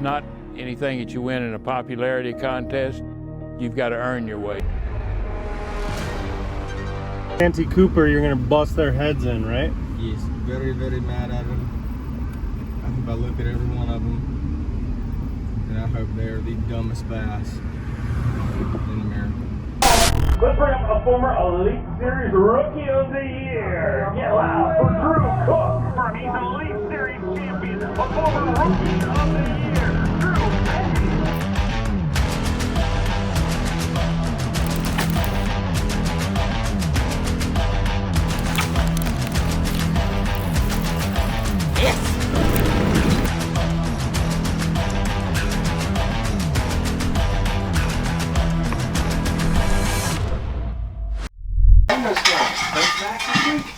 It's not anything that you win in a popularity contest. You've got to earn your way. Santee Cooper, you're gonna bust their heads in, right? Yes, very, very mad at them. I hope I look at every one of them, and I hope they're the dumbest bass in America. Let's bring up a former Elite Series Rookie of the Year. Get loud for Drew Cook. He's an Elite Series champion, a former Rookie of the Year, Drew Cook.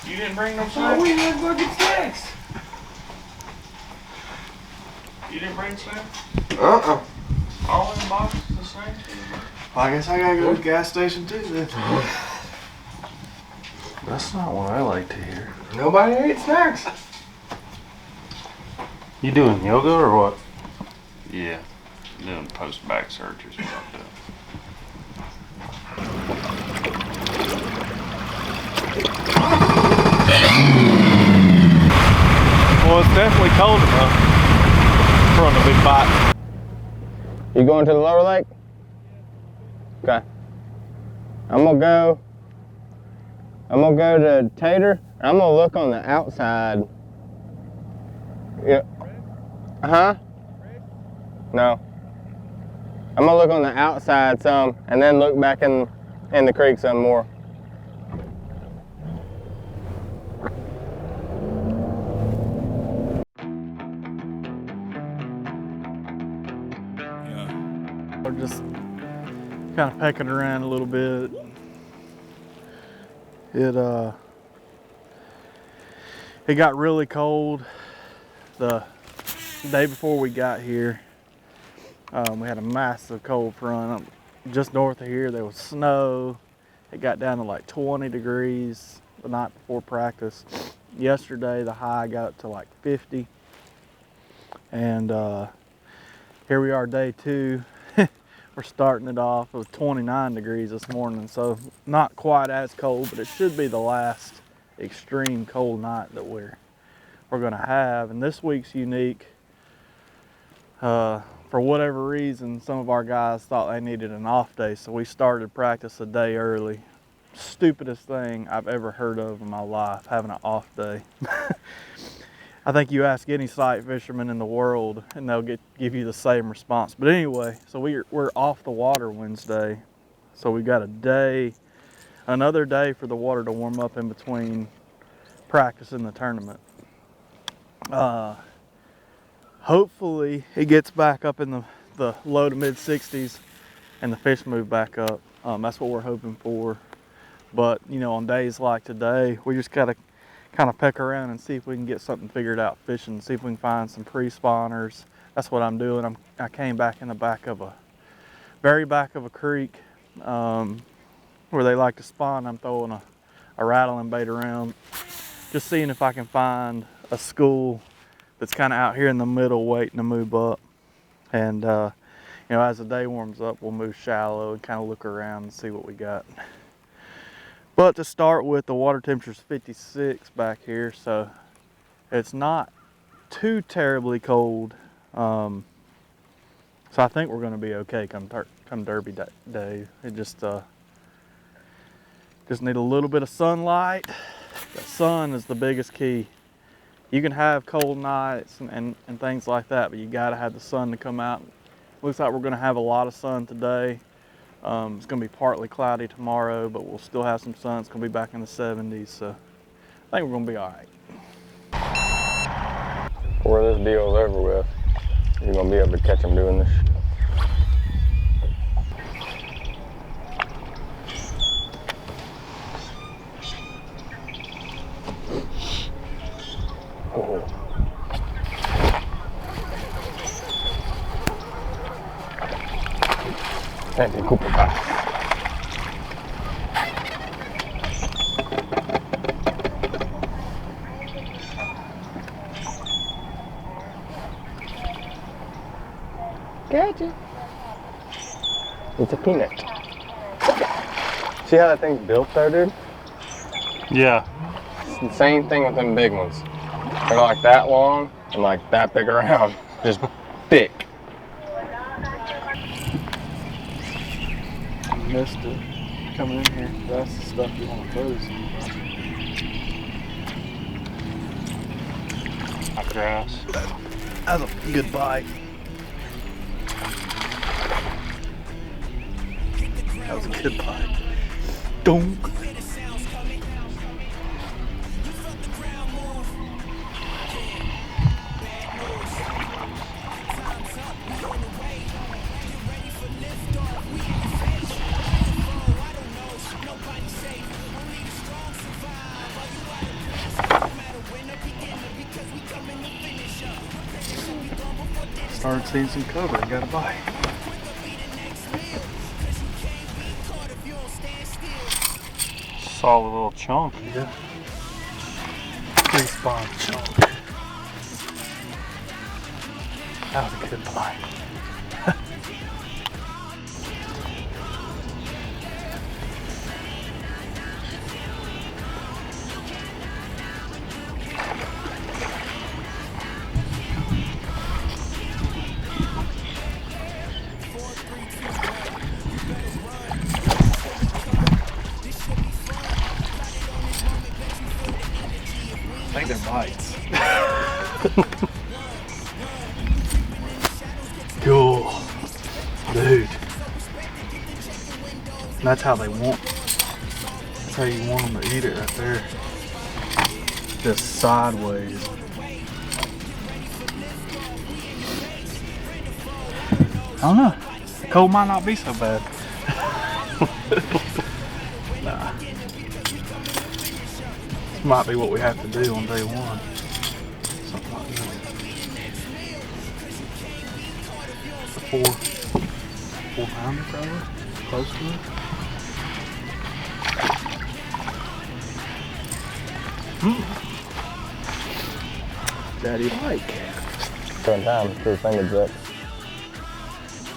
You didn't bring no Oh, snacks? we had fucking snacks. You didn't bring snacks? All in the box, the snacks? Well, I guess I gotta go to the gas station too then. That's not what I like to hear. Nobody ate snacks. You doing yoga or what? Yeah, doing post-back surgery is what I'm doing. Well, it's definitely cold enough for a big bite. You going to the lower lake? Okay. I'm gonna go to Tater. I'm gonna look on the outside. Yeah. Huh? No. I'm gonna look on the outside some and then look back in the creek some more. We're just kind of pecking around a little bit. It got really cold the day before we got here. We had a massive cold front. Just north of here there was snow. It got down to like 20 degrees the night before practice. Yesterday the high got up to like 50. And here we are, day 2. We're starting it off with 29 degrees this morning, so not quite as cold, but it should be the last extreme cold night that we're gonna have. And this week's unique. For whatever reason, some of our guys thought they needed an off day, so we started practice a day early. Stupidest thing I've ever heard of in my life, having an off day. I think you ask any sight fisherman in the world and they'll give you the same response. But anyway, so we're off the water Wednesday. So we got another day for the water to warm up in between practice and the tournament. Hopefully it gets back up in the low to mid 60s and the fish move back up. That's what we're hoping for. But you know, on days like today, we just gotta kind of peck around and see if we can get something figured out fishing, see if we can find some pre-spawners. That's what I'm doing. I came back in the very back of a creek where they like to spawn. I'm throwing a rattling bait around, just seeing if I can find a school that's kind of out here in the middle waiting to move up. And you know, as the day warms up, we'll move shallow and kind of look around and see what we got. But to start with, the water temperature is 56 back here, so it's not too terribly cold. So I think we're going to be okay come Derby day. It just need a little bit of sunlight. The sun is the biggest key. You can have cold nights and things like that, but you got to have the sun to come out. Looks like we're going to have a lot of sun today. It's going to be partly cloudy tomorrow, but we'll still have some sun. It's going to be back in the 70s, so I think we're going to be all right. Before this deal's over with, you're gonna be able to catch them doing this shit. Oh. Santee Cooper bass. Gotcha. It's a peanut. See how that thing's built there, dude? Yeah. It's the same thing with them big ones. They're like that long and like that big around. Just thick. Missed it coming in here. That's the stuff you want to throw. Grass. That was a good bite. That was a good bite. Donk. Started seeing some cover and got a bite. Solid little chunk. Yeah. Respawn chunk. That was a good bite. I think they're bites. Cool. Dude. And that's how they want. That's how you want them to eat it right there. Just sideways. I don't know. The cold might not be so bad. Nah. This might be what we have to do on day one. Something like that. A 4-pounder probably. Close to it. Daddy like. Turn time to the finger jets.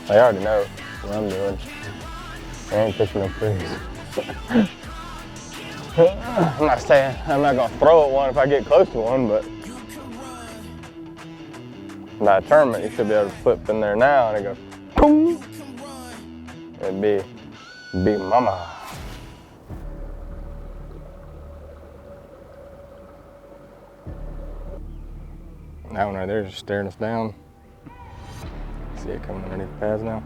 They already know what I'm doing. I ain't fishing no trees. I'm not saying I'm not gonna throw at one if I get close to one, but by a tournament you should be able to flip in there now and it go boom. It'd be big mama. That one right there is just staring us down. See it coming underneath the pads now.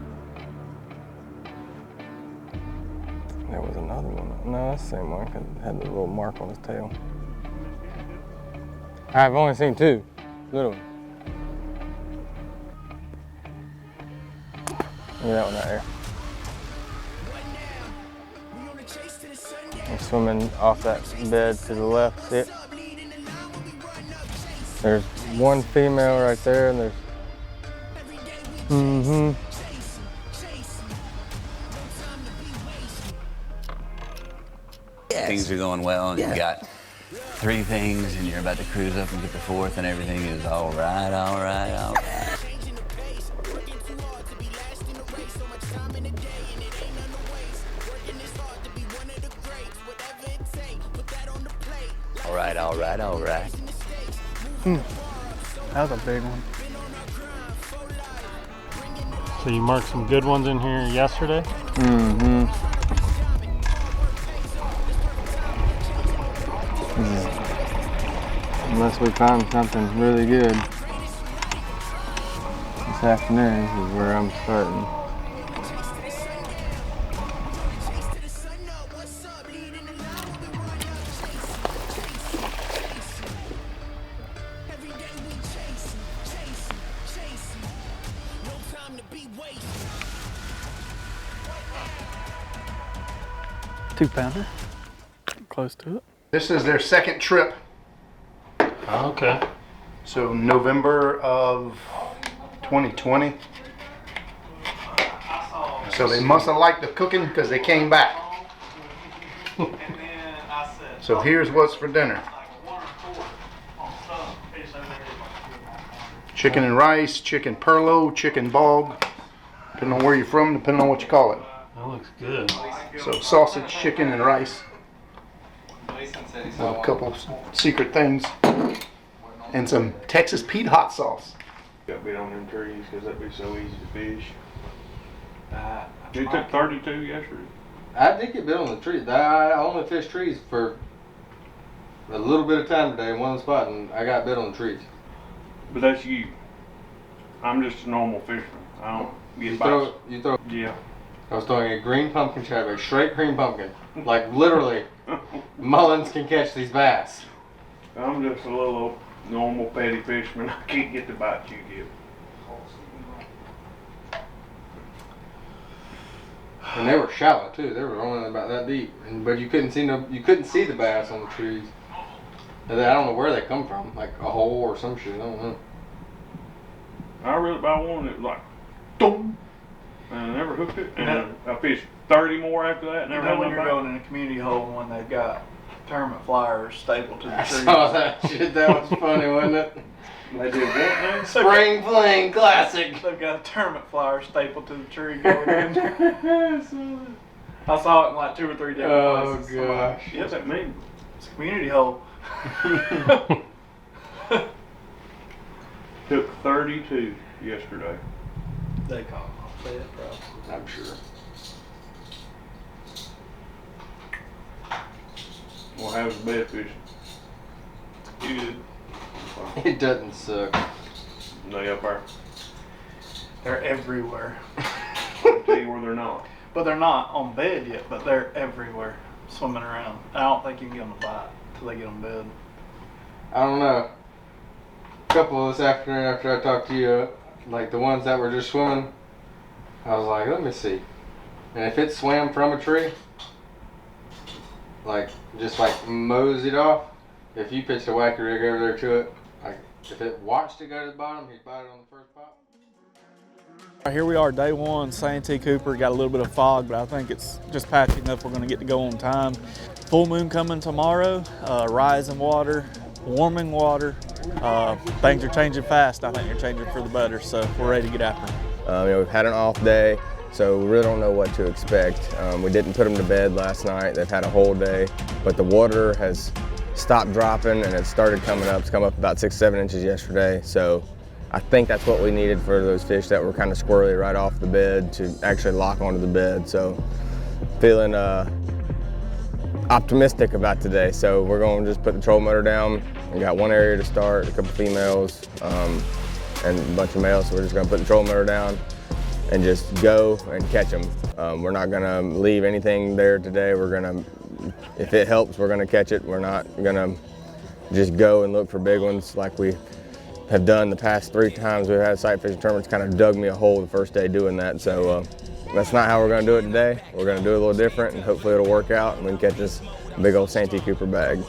There was another one. No, that's the same one because it had the little mark on his tail. I've only seen two little ones. Look at that one right there. They're swimming off that bed to the left. See it? There's one female right there, and there's. Things are going well, and you've got 3 things, and you're about to cruise up and get the 4th, and everything is all right, all right, all right. All right, all right, all right. That was a big one. So you marked some good ones in here yesterday? Unless we find something really good this afternoon is where I'm starting. Two-pounder. Close to it. This is their second trip. Okay. So November of 2020. So they must have liked the cooking because they came back. So here's what's for dinner. Chicken and rice, chicken perlo, chicken bog, depending on where you're from, depending on what you call it. That looks good. So sausage, chicken, and rice. With a couple secret things. And some Texas Pete hot sauce. Got bit on them trees because that'd be so easy to fish. You took 32 yesterday. I did get bit on the tree. I only fished trees for a little bit of time today in one spot, and I got bit on the trees. But that's you. I'm just a normal fisherman. I don't get bites. You throw. Yeah. I was throwing a green pumpkin chatterbait, straight green pumpkin. Like literally, Mullins can catch these bass. I'm just a little normal petty fisherman. I can't get the bites you get. And they were shallow too. They were only about that deep, but you couldn't see the bass on the trees. And I don't know where they come from, like a hole or some shit. I don't know. I really bought one that was like, boom, and I never hooked it. And I fished 30 more after that. Never had when no you're bite. going in a community hole when they've got tournament flyers stapled to the I trees. saw that shit. That was funny, wasn't it? They did what now? Spring Fling Classic. They've got a tournament flyer stapled to the tree going in there. I saw it in like 2 or 3 different places. Oh gosh. What's that mean? It's a community hole. Took 32 yesterday. They call it probably. I'm sure. Well, how's the bed fishing? Good. It doesn't suck. They up there. They're everywhere. I'll tell you where they're not. But they're not on bed yet, but they're everywhere, swimming around. I don't think you can get them to bite until they get on bed. I don't know. A couple this afternoon after I talked to you, like the ones that were just swimming, I was like, let me see. And if it swam from a tree, like just like moseyed off, if you pitched a wacky rig over there to it, like if it watched it go to the bottom, he'd bite it on the first pop. Here we are, day one, Santee Cooper. Got a little bit of fog, but I think it's just patching up. We're gonna get to go on time. Full moon coming tomorrow, rising water, warming water. Things are changing fast. I think they're changing for the better, so we're ready to get after them. We've had an off day, so we really don't know what to expect. We didn't put them to bed last night. They've had a whole day, but the water has stopped dropping and it started coming up. It's come up about 6-7 inches yesterday, so I think that's what we needed for those fish that were kind of squirrely right off the bed to actually lock onto the bed. So feeling optimistic about today. So we're going to just put the trolling motor down. We got one area to start, a couple females and a bunch of males. So we're just going to put the trolling motor down and just go and catch them. We're not going to leave anything there today. We're going to, if it helps, we're going to catch it. We're not going to just go and look for big ones like we have done the past 3 times we've had sight fishing tournaments. Kind of dug me a hole the first day doing that. So that's not how we're going to do it today. We're going to do it a little different, and hopefully it'll work out and we can catch this big old Santee Cooper bag.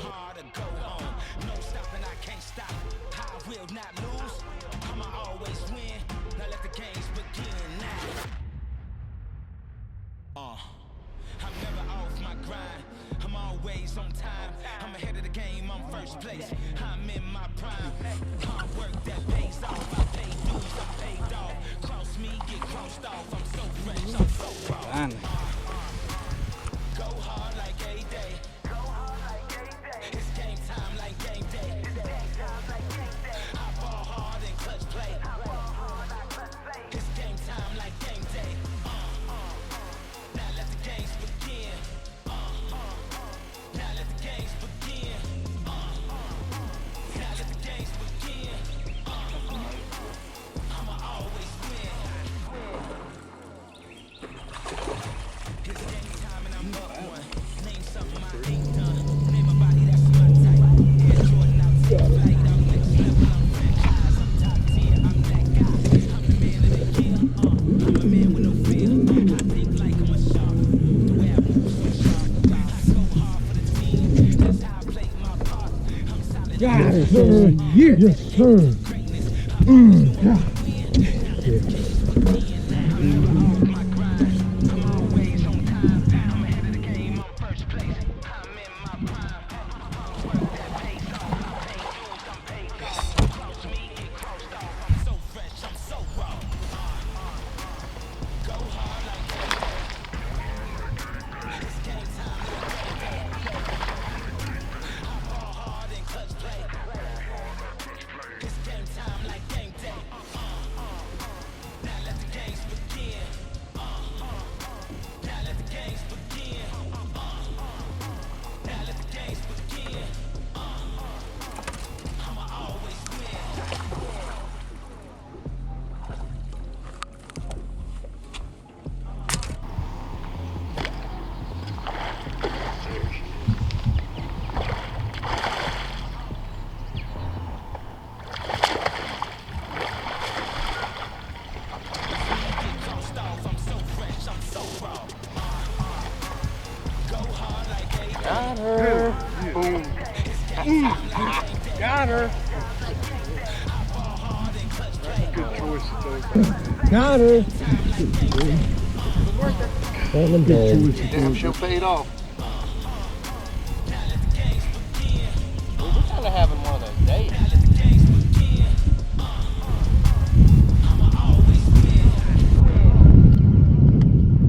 Yes, sir. Yes, sir. Got her. Good choice. Got her. Damn, she'll pay it off. We're kind of having one of those days.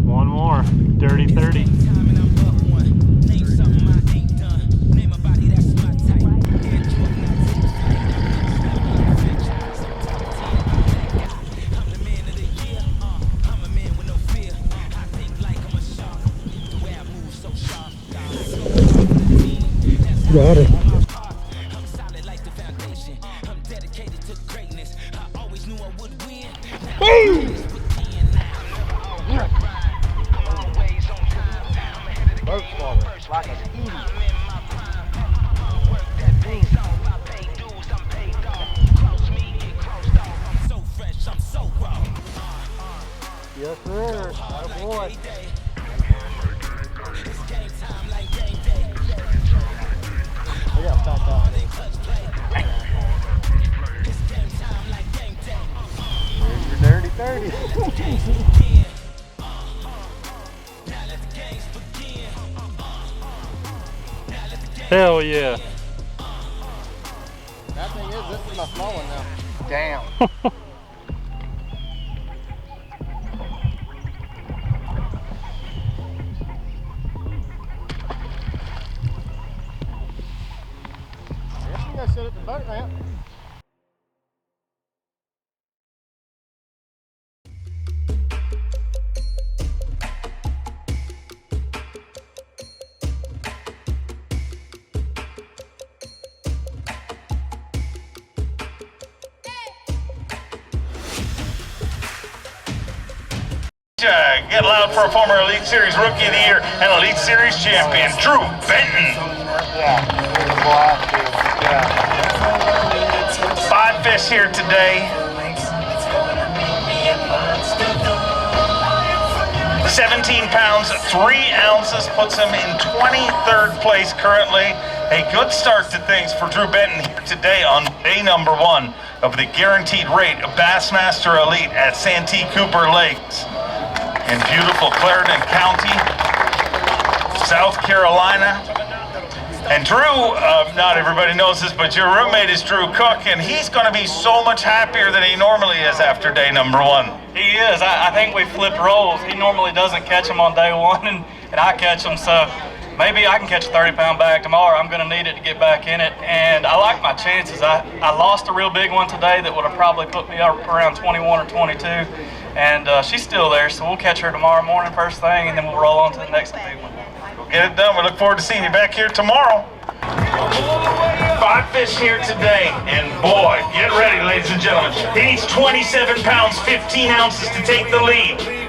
One more. Dirty 30. Got it. Yes, sir. Oh, boy. I got back up. There's your dirty 30. Hell yeah. That thing is, this is my small one now. Damn. I guess you gotta sit at the boat ramp. Get loud for a former Elite Series Rookie of the Year and Elite Series Champion, Drew Benton. Yeah. Yeah. 5 fish here today. 17 pounds, 3 ounces, puts him in 23rd place currently. A good start to things for Drew Benton here today on day number 1 of the guaranteed rate of Bassmaster Elite at Santee Cooper Lakes in beautiful Clarendon County, South Carolina. And Drew, not everybody knows this, but your roommate is Drew Cook, and he's going to be so much happier than he normally is after day number 1. He is. I think we flipped roles. He normally doesn't catch them on day 1, and I catch them, so maybe I can catch a 30-pound bag tomorrow. I'm going to need it to get back in it, and I like my chances. I lost a real big one today that would have probably put me up around 21 or 22, and she's still there, so we'll catch her tomorrow morning first thing, and then we'll roll on to the next big one. We'll get it done. We look forward to seeing you back here tomorrow. 5 fish here today, and boy, get ready, ladies and gentlemen. He needs 27 pounds, 15 ounces to take the lead. 31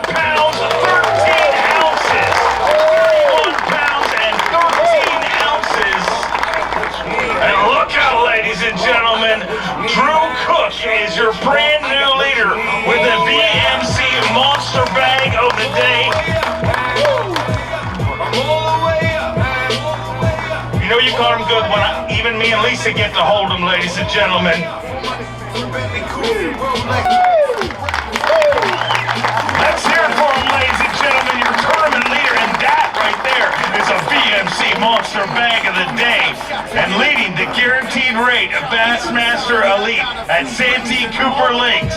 pounds, 13 ounces. 31 pounds and 13 ounces. And look out, ladies and gentlemen, Drew Cook is your brand new leader with the BMC Monster Bag of the Day. You know you caught him good when even me and Lisa get to hold him, ladies and gentlemen. Let's hear it for him, ladies and gentlemen, your tournament leader, and that right there is a BMC Monster Bag of the Day, and leading the guaranteed rate of Bassmaster Elite at Santee Cooper Lakes,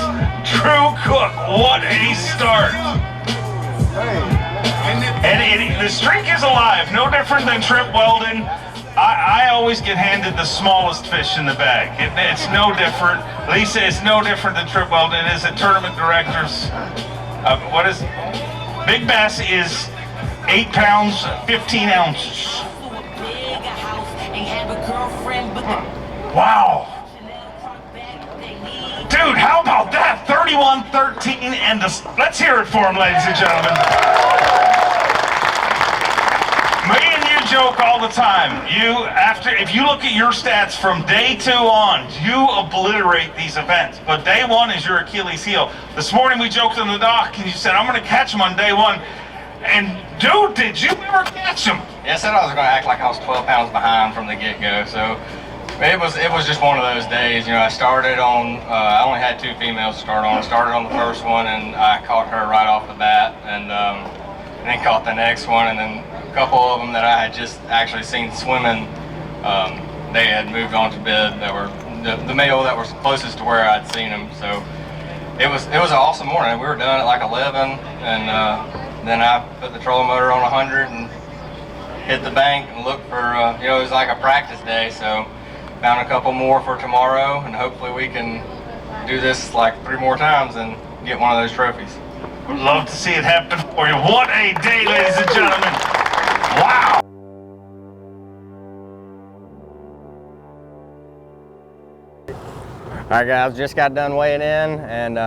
Drew Cook. What a start! And the streak is alive, no different than Trip Weldon. I always get handed the smallest fish in the bag. It's no different. Lisa, it's no different than Trip Weldon. It is a tournament director's. What is Big Bass is 8 pounds, 15 ounces. Wow. Dude, how about that? 31-13 and let's hear it for him, ladies and gentlemen. Me and you joke all the time. If you look at your stats from day 2 on, you obliterate these events. But day 1 is your Achilles heel. This morning we joked on the dock and you said, I'm going to catch them on day 1. And dude, did you ever catch him? Yeah, I said I was going to act like I was 12 pounds behind from the get-go, so it was just one of those days. You know, I started on, I only had 2 females to start on. I started on the first one, and I caught her right off the bat, and then caught the next one, and then a couple of them that I had just actually seen swimming, they had moved on to bed. That were the male that was closest to where I'd seen them. So it was an awesome morning. We were done at like 11, and then I put the trolling motor on 100 and hit the bank and looked for, you know, it was like a practice day, so found a couple more for tomorrow, and hopefully we can do this like 3 more times and get one of those trophies. Would love to see it happen for you. What a day, ladies and gentlemen. Wow. All right, guys, just got done weighing in, and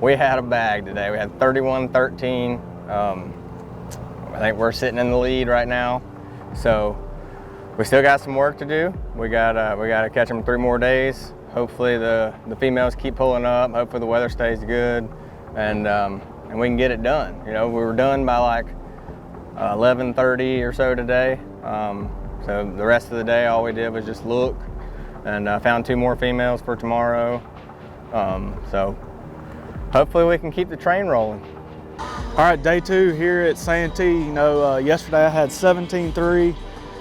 we had a bag today. We had 31-13. I think we're sitting in the lead right now, so we still got some work to do. We got to catch them 3 more days. Hopefully the females keep pulling up. Hopefully the weather stays good, and we can get it done. You know, we were done by like 11:30 or so today. So the rest of the day, all we did was just look, and found 2 more females for tomorrow. So hopefully we can keep the train rolling. All right, day 2 here at Santee. You know, yesterday I had 17.3,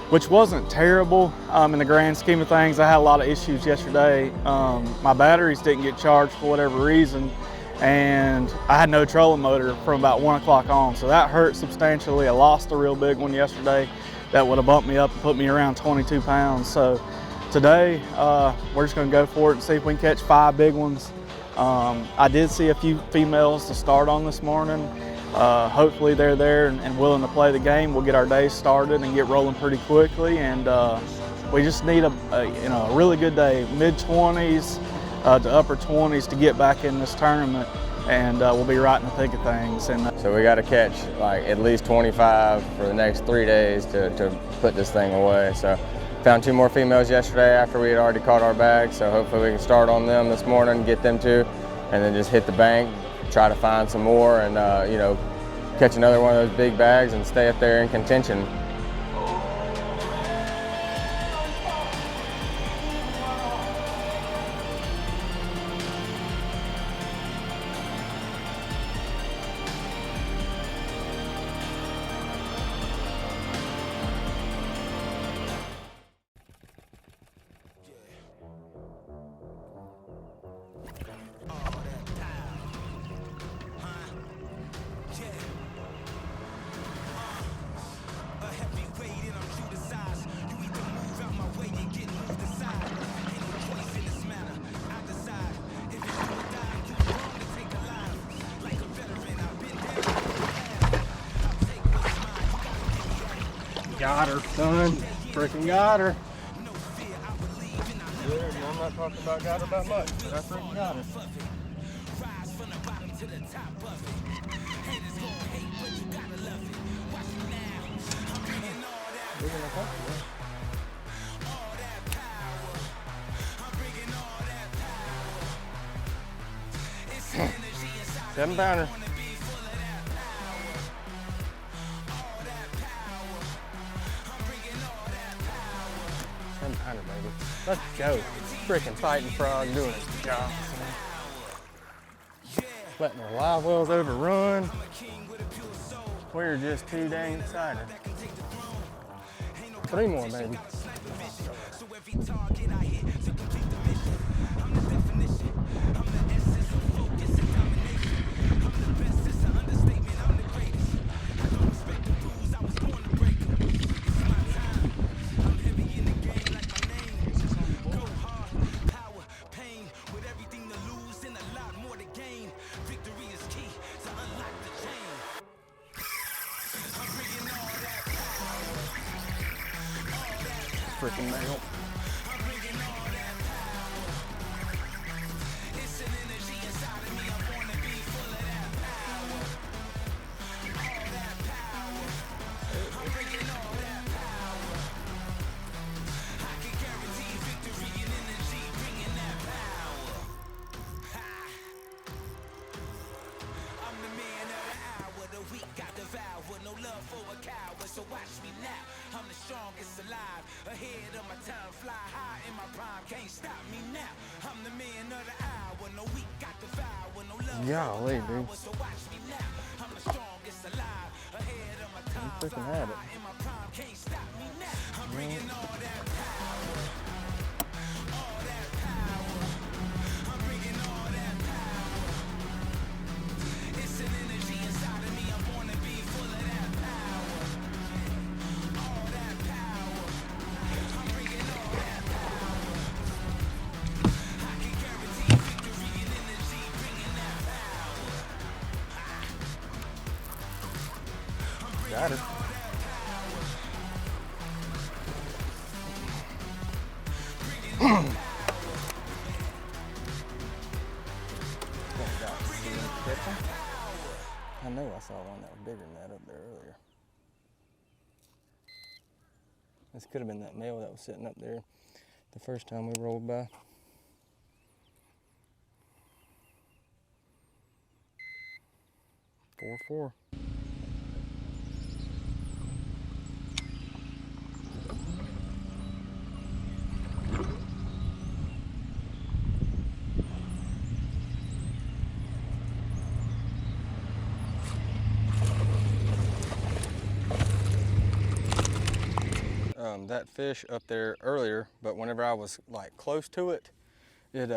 which wasn't terrible in the grand scheme of things. I had a lot of issues yesterday. My batteries didn't get charged for whatever reason, and I had no trolling motor from about 1 o'clock on, so that hurt substantially. I lost a real big one yesterday that would have bumped me up and put me around 22 pounds. So today, we're just gonna go for it and see if we can catch 5 big ones. I did see a few females to start on this morning. Hopefully they're there and willing to play the game. We'll get our day started and get rolling pretty quickly, and we just need a really good day, mid-20s to upper 20s to get back in this tournament, and we'll be right in the thick of things. And so we got to catch like at least 25 for the next 3 days to put this thing away. So found 2 more females yesterday after we had already caught our bag, so hopefully we can start on them this morning, get them 2, and then just hit the bank, try to find some more, and you know, catch another one of those big bags and stay up there in contention. Got her, son. Freaking got her. I'm not talking about got her about much, but I freaking got her. Seven pounder. 700, baby. Let's go. Freaking fighting frog doing its job. Letting our live wells overrun. We're just too dang excited. 3 more, baby. Freaking male. I'm the man of the hour, the week got devoured. me now. I'm the strongest alive. Ahead of my time, fly high in my prime. Can't stop me now. I'm the man of the hour. No weak got the devour. No love. Golly, dude. So watch me now. I'm the strongest alive. Ahead of my time, I'm freaking at it. in my prime. Can't stop me now. I'm bringing all that power. All that power. I'm bringing all that power. It's an energy inside of me. I'm born to be full of that power. All that power. I'm bringing all that power. I can guarantee victory and energy, bringing that power. I'm bringing Got it. all that power. I know I saw one that was bigger than that up there earlier. This could have been that male that was sitting up there the first time we rolled by. Four. That fish up there earlier, but whenever I was like close to it, it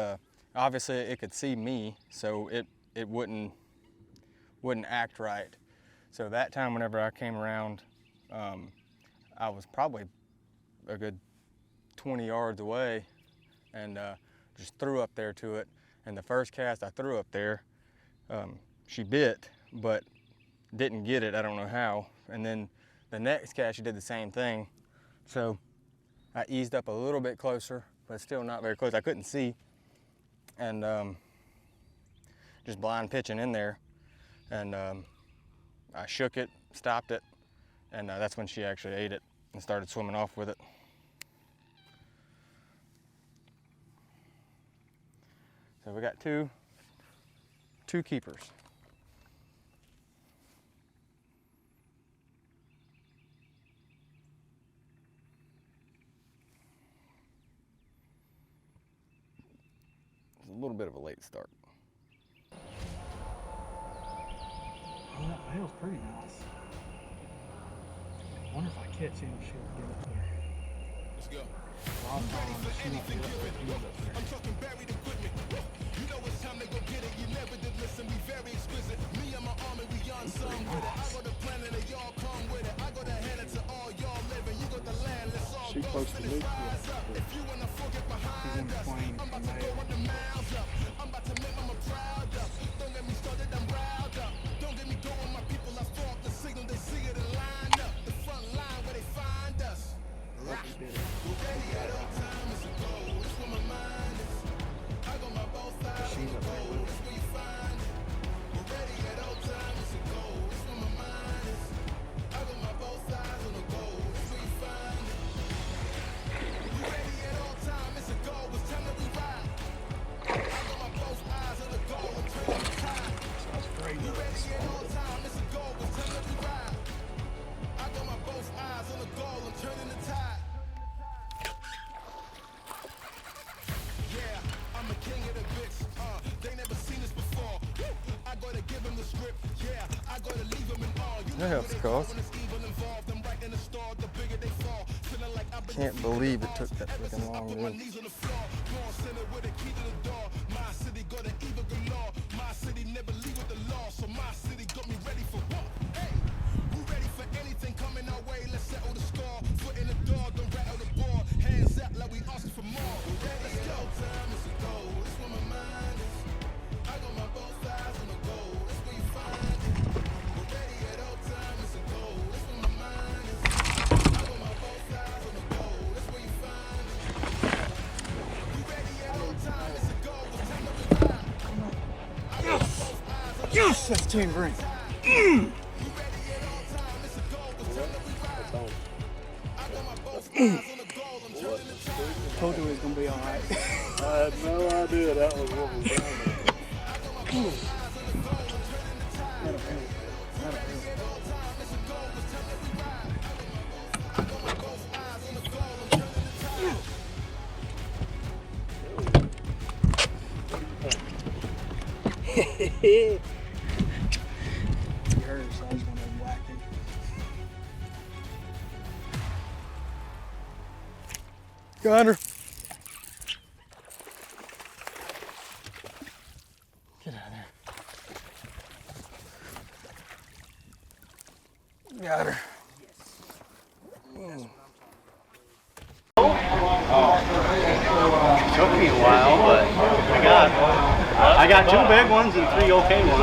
obviously it could see me, so it wouldn't act right. So that time whenever I came around, I was probably a good 20 yards away and just threw up there to it. And the first cast I threw up there, she bit, but didn't get it, I don't know how. And then the next cast she did the same thing. So I eased up a little bit closer, but still not very close. I couldn't see, and just blind pitching in there. And I shook it, stopped it, and that's when she actually ate it and started swimming off with it. So we got two keepers. It's a little bit of a late start. Oh, that whale's pretty nice. I wonder if I catch him, she'll get up there. Let's go. I'm talking buried equipment. You know it's time to go get it. You never did listen, we very exquisite. Me and my army, we on song with it. I got the planet and y'all come with it. I got to hand it to all y'all living. You got the land, let's all go finish rise up. If you wanna forget behind us, I'm about to go on the miles up. I'm about to make mama proud up. Don't get me started, I'm riled up. Don't get me going, my people are fought the signal, they see it and line up. The front line where they find us. Ready at all times, it's a goal. It's where my mind is. I got my both eyes on the goal. That's where you find it. Ready at all times, it's a goal. It's where my mind is. I got my both eyes on the goal. That's where you find it. Ready at all times, it's a goal. It's time that we ride. I got my both eyes on the goal. I'm turning the tide. Ready at all times, it's a goal. It's time that we ride. I got my both eyes on the goal. I'm turning the tide. Yeah, I'm a king of the bits. They never seen this before. I gotta give them the script. Yeah, I gotta leave them in awe. That helps, cause can't believe it took that freaking long. Dude. My city got an evil galore. My city never leave with the law. So my city got me ready for what? Hey, we ready for anything coming our way. Let's settle the score. Foot in the door, don't rattle the ball. Hands up like we asking for more. Let's go. Time is a goal. That's where my mind is. I got my both eyes on the goal. That's where you find it. We're ready at all time. It's a goal. That's where my mind is. I got my both eyes on the goal. That's where you find it. We ready at all time. It's a goal. It's time to ride. Yes, that's 10 grand. Told you it was gonna be all right. I had no idea that was what was down there. He heard, so I just went and whacked him. Got her. Get out of there. Got her. Took me a while, but I got 2 big ones and 3 okay ones.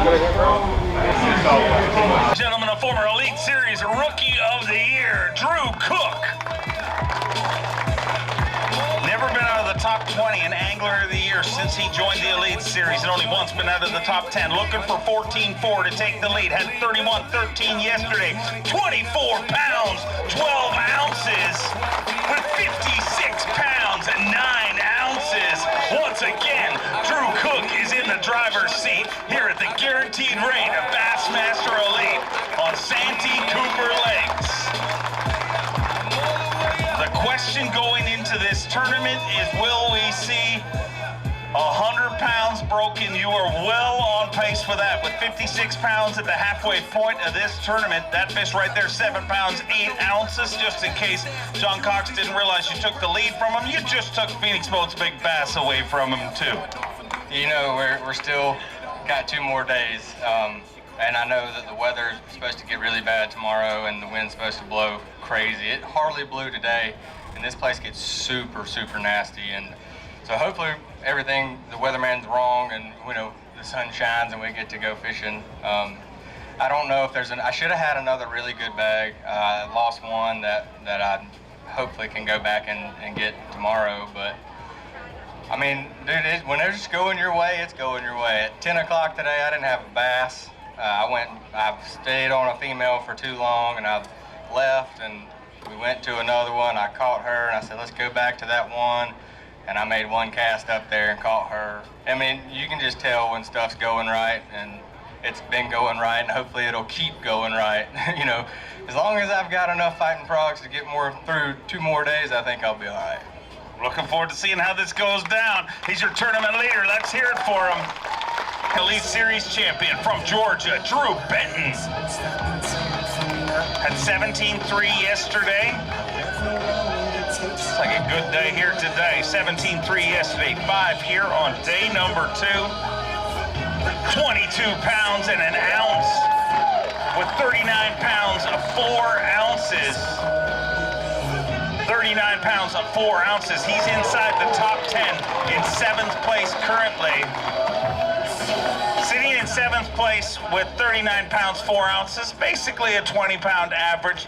Gentlemen, a former Elite Series Rookie of the Year, Drew Cook. Never been out of the top 20 in Angler of the Year since he joined the Elite Series, and only once been out of the top 10. Looking for 14.4 to take the lead. Had 31.13 yesterday. 24 pounds, 12 ounces, with 56 pounds and 9 ounces. Once again, Drew Cook is in the driver's seat here at the guaranteed rate of Bassmaster Elite on Santee Cooper Lakes. The question going into this tournament is, will we see 100 pounds broken? You are well on pace for that with 56 pounds at the halfway point of this tournament. That fish right there, 7 pounds, 8 ounces. Just in case John Cox didn't realize you took the lead from him, you just took Phoenix Boat's big bass away from him too. You know, we're still got 2 more days. And I know that the weather is supposed to get really bad tomorrow and the wind's supposed to blow crazy. It hardly blew today, and this place gets super, super nasty. And so hopefully everything, the weatherman's wrong and, you know, the sun shines and we get to go fishing. I don't know if I should have had another really good bag. I lost one that I hopefully can go back and get tomorrow, but I mean, dude, when it's going your way, it's going your way. At 10 o'clock today, I didn't have a bass. I've stayed on a female for too long, and I've left, and we went to another one. I caught her, and I said, let's go back to that one. And I made 1 cast up there and caught her. I mean, you can just tell when stuff's going right, and it's been going right, and hopefully it'll keep going right. You know, as long as I've got enough fighting frogs to get through 2 more days, I think I'll be all right. Looking forward to seeing how this goes down. He's your tournament leader. Let's hear it for him. Elite Series champion from Georgia, Drew Benton. Had 17.3 yesterday. Looks like a good day here today. 17.3 yesterday, 5 here on day number 2. 22 pounds and an ounce with 39 pounds of 4 ounces. 39 pounds of 4 ounces. He's inside the top 10 in 7th place currently. Sitting in 7th place with 39 pounds, 4 ounces, basically a 20-pound average.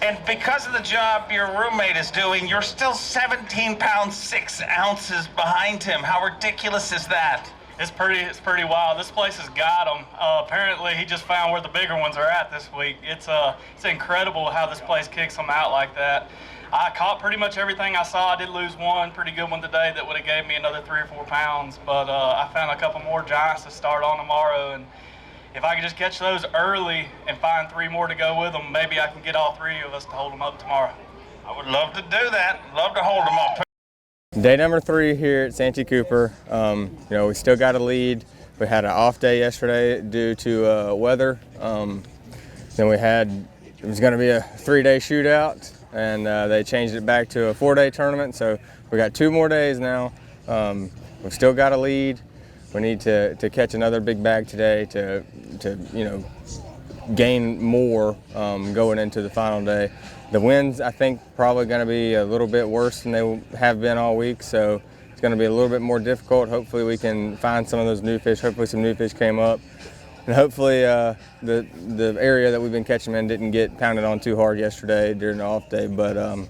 And because of the job your roommate is doing, you're still 17 pounds, 6 ounces behind him. How ridiculous is that? It's pretty wild. This place has got them. Apparently, he just found where the bigger ones are at this week. It's incredible how this place kicks them out like that. I caught pretty much everything I saw. I did lose one pretty good one today that would have gave me another 3 or 4 pounds, but I found a couple more giants to start on tomorrow, and if I could just catch those early and find 3 more to go with them, maybe I can get all 3 of us to hold them up tomorrow. I would love to do that. Love to hold them up. Day number 3 here at Santee Cooper. You know, we still got a lead. We had an off day yesterday due to weather. Then it was going to be a 3-day shootout, and they changed it back to a 4-day tournament. So we got 2 more days now. We've still got a lead. We need to catch another big bag today to you know, gain more going into the final day. The winds, I think, probably going to be a little bit worse than they have been all week, so it's going to be a little bit more difficult. Hopefully we can find some of those new fish. Hopefully some new fish came up. And hopefully the area that we've been catching in didn't get pounded on too hard yesterday during the off day. But you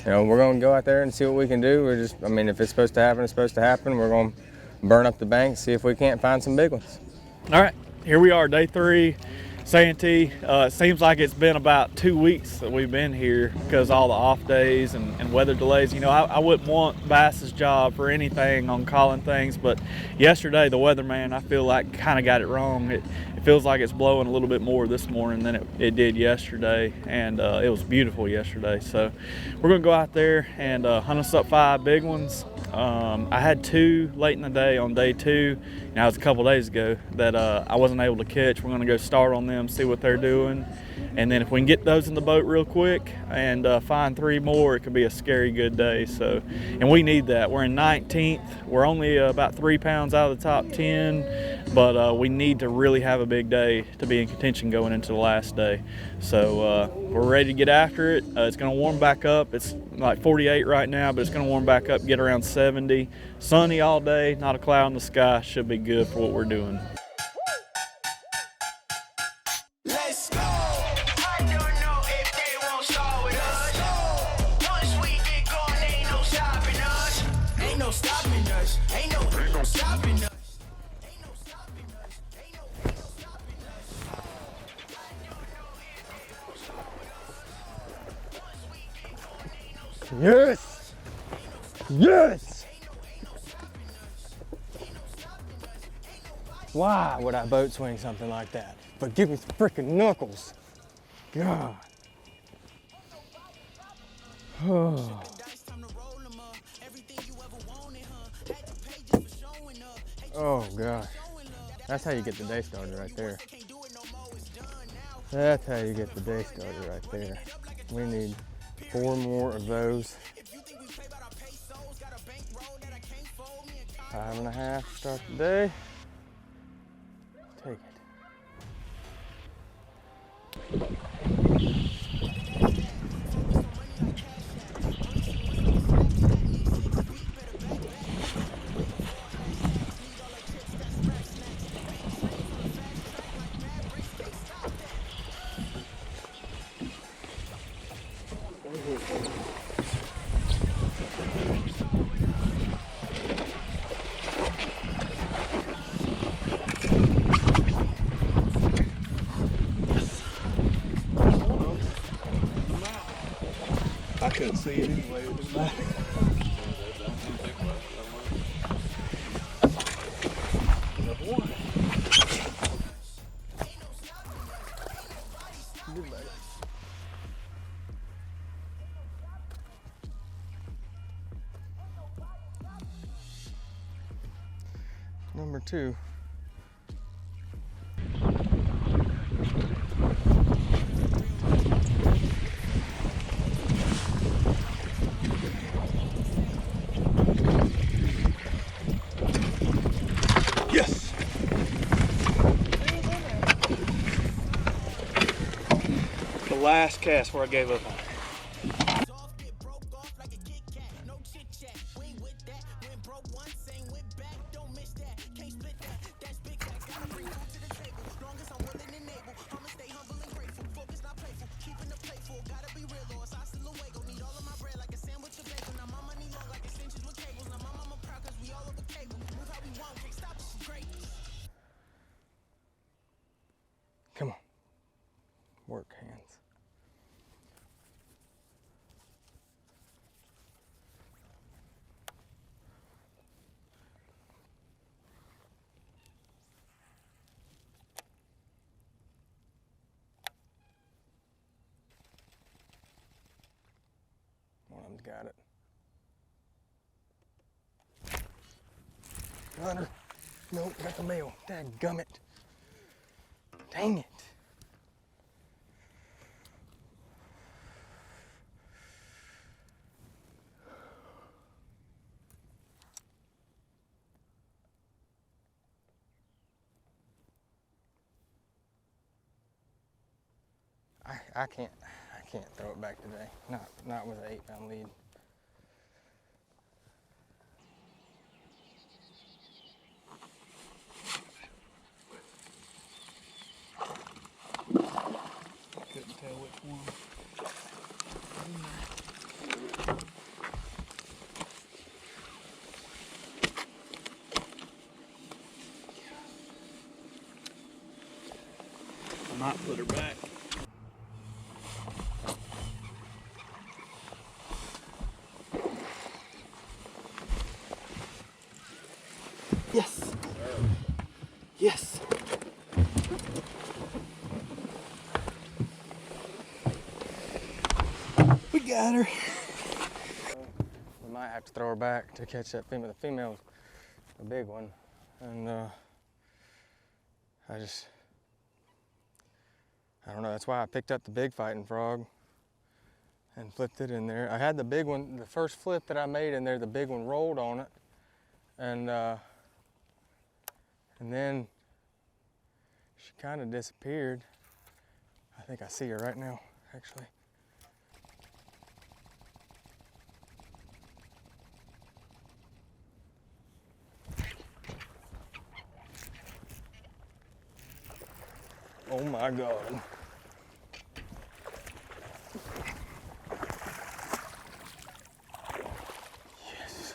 know, we're going to go out there and see what we can do. I mean, if it's supposed to happen, it's supposed to happen. We're going to burn up the bank, see if we can't find some big ones. All right, here we are, day 3, Santee. It seems like it's been about 2 weeks that we've been here because all the off days and weather delays. You know, I wouldn't want Bass's job for anything on calling things, but yesterday the weatherman, I feel like, kind of got it wrong. It feels like it's blowing a little bit more this morning than it did yesterday, and it was beautiful yesterday. So we're gonna go out there and hunt us up 5 big ones. I had 2 late in the day on day 2. Now it was a couple days ago that I wasn't able to catch. We're gonna go start on them, see what they're doing, and then if we can get those in the boat real quick and find 3 more, it could be a scary good day. So, and we need that. We're in 19th. We're only about 3 pounds out of the top 10, but we need to really have a big day to be in contention going into the last day. So we're ready to get after it. It's gonna warm back up. It's like 48 right now, but it's gonna warm back up, get around 70. Sunny all day, not a cloud in the sky. Should be good for what we're doing. Let's go. I don't know if they won't start with us. Once we get going, ain't no stopping us. Ain't no stopping us. Ain't no stopping us. Yes! Yes! Why would I boat swing something like that? But give me some freaking knuckles. God. Oh. Oh gosh. That's how you get the day started right there. That's how you get the day started right there. We need 4 more of those. 5.5 to start the day. Take it. I couldn't see it anyway. It didn't matter. Number 2. Yes! The last cast where I gave up on it. Come on. Work hands. One of them's got it. Runner. Nope, got the male. Dadgummit. Dang it. I can't throw it back today. Not with an 8-pound lead. Couldn't tell which one. I might put her back. Yes. Yes. Got her. We might have to throw her back to catch that female. The female's a big one. And I don't know, that's why I picked up the big fighting frog and flipped it in there. I had the big one, the first flip that I made in there, the big one rolled on it. And then she kind of disappeared. I think I see her right now, actually. Oh my God. Yes.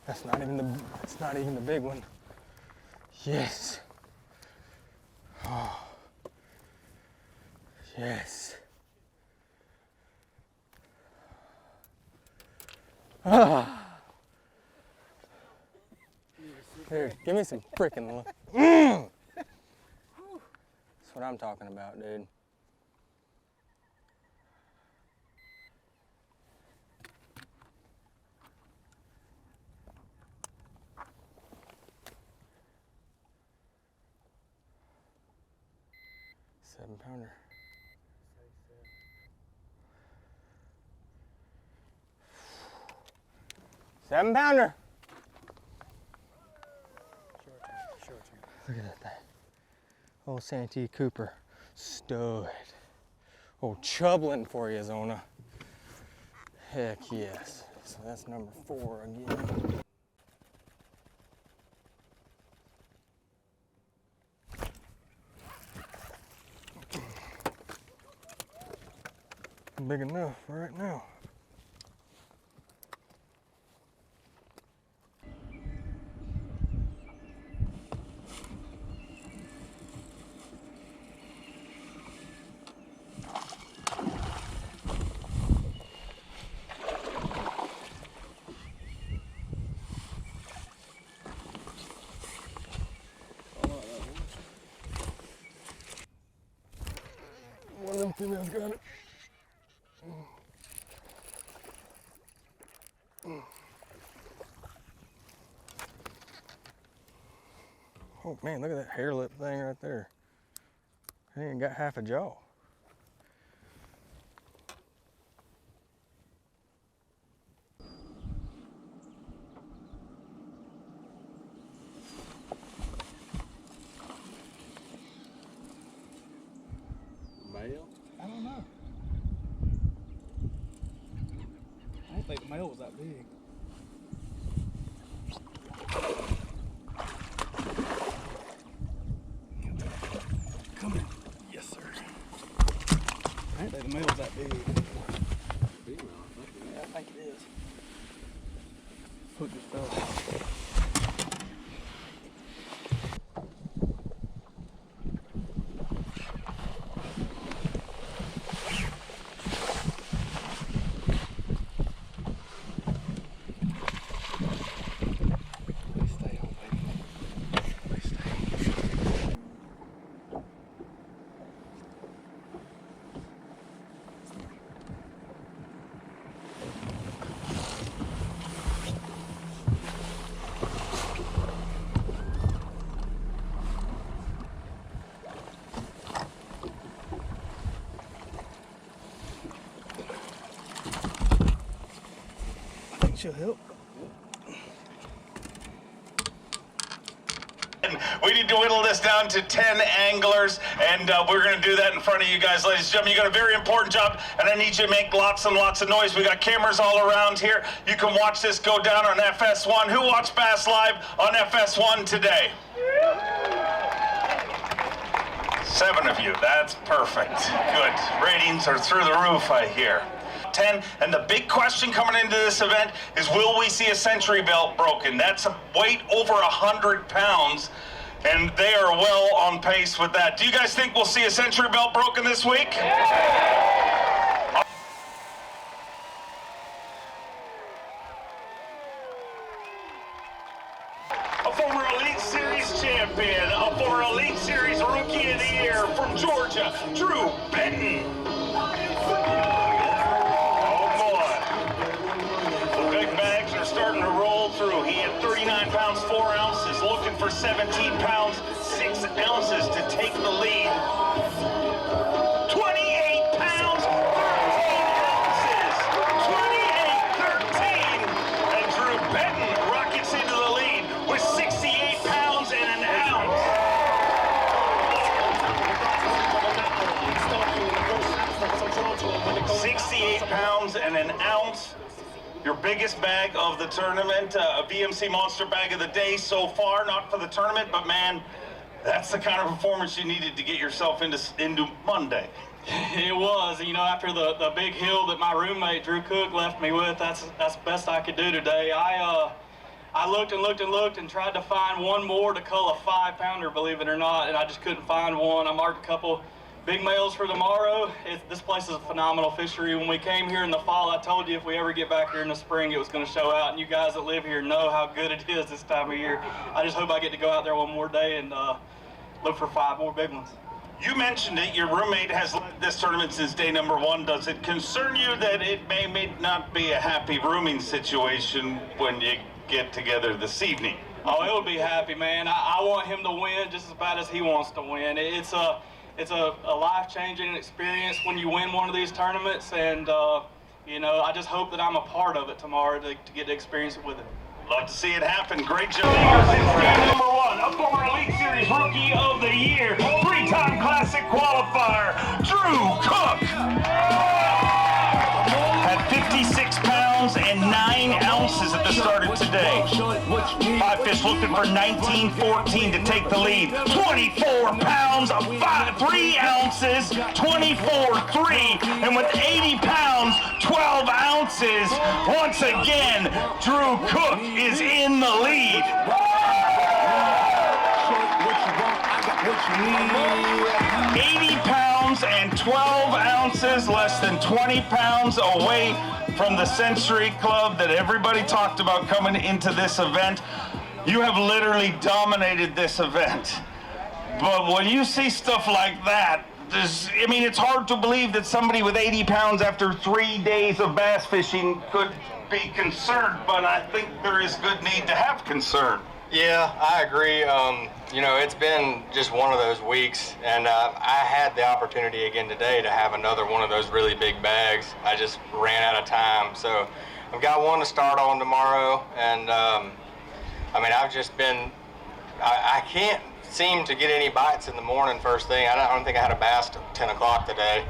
That's not even the big one. Yes. Oh. Yes. Ah. Here, give me some freaking love. That's what I'm talking about, dude. $7-pounder. $7-pounder. Look at that thing. Old Santee Cooper. Stud. Old chubbling for you, Zona. Heck yes. So that's number 4 again. Big enough for right now. One of them females got it. Oh man, look at that hair lip thing right there. It ain't got half a jaw. Male? I don't know. I don't think the male was that big. Come here. Yes, sir. I don't think the male was that big. Female, I think. Yeah, I think it is. Hook just fell. She'll help. We need to whittle this down to 10 anglers, and we're going to do that in front of you guys, ladies and gentlemen. You got a very important job, and I need you to make lots and lots of noise. We got cameras all around here. You can watch this go down on FS1. Who watched Bass Live on FS1 today? 7 of you. That's perfect. Good. Ratings are through the roof, I hear. 10, and the big question coming into this event is, will we see a century belt broken? That's a weight over 100 pounds, and they are well on pace with that. Do you guys think we'll see a century belt broken this week? A former Elite Series champion, a former Elite Series Rookie of the Year from Georgia, Drew Benton. 29 pounds, 4 ounces, looking for 17 pounds, 6 ounces to take the lead. 28 pounds, 13 ounces, 28-13, and Drew Benton rockets into the lead with 68 pounds and an ounce. 68 pounds and an ounce. Your biggest bag of the tournament, a BMC Monster bag of the day so far, not for the tournament, but man, that's the kind of performance you needed to get yourself into Monday. It was, you know, after the big hill that my roommate Drew Cook left me with, that's the best I could do today. I looked and looked and looked and tried to find one more to cull a 5-pounder, believe it or not, and I just couldn't find one. I marked a couple big males for tomorrow. This place is a phenomenal fishery. When we came here in the fall, I told you if we ever get back here in the spring, it was going to show out, and you guys that live here know how good it is this time of year. I just hope I get to go out there one more day and look for 5 more big ones. You mentioned it, your roommate has led this tournament since day number 1. Does it concern you that it may not be a happy rooming situation when you get together this evening? Oh, it would be happy, man. I want him to win just as bad as he wants to win. It's a life-changing experience when you win one of these tournaments, and you know, I just hope that I'm a part of it tomorrow to get to experience it with him. Love to see it happen. Great job. Since game number 1, a former Elite Series Rookie of the Year, 3-time Classic qualifier, Drew Cook. Had 56 pounds and 9 ounces at the start of today. 5 fish looking for 19-14 to take the lead. 24 pounds, 3 ounces, 24-3. And with 80 pounds, 12 ounces, once again, Drew Cook is in the lead. 80 pounds and 12 ounces, less than 20 pounds away from the Century Club that everybody talked about coming into this event. You have literally dominated this event. But when you see stuff like that, it's hard to believe that somebody with 80 pounds after 3 days of bass fishing could be concerned, but I think there is good need to have concern. Yeah, I agree. You know, it's been just one of those weeks, and I had the opportunity again today to have another one of those really big bags. I just ran out of time, so I've got one to start on tomorrow, and I've just been, I can't seem to get any bites in the morning first thing. I don't think I had a bass till 10 o'clock today.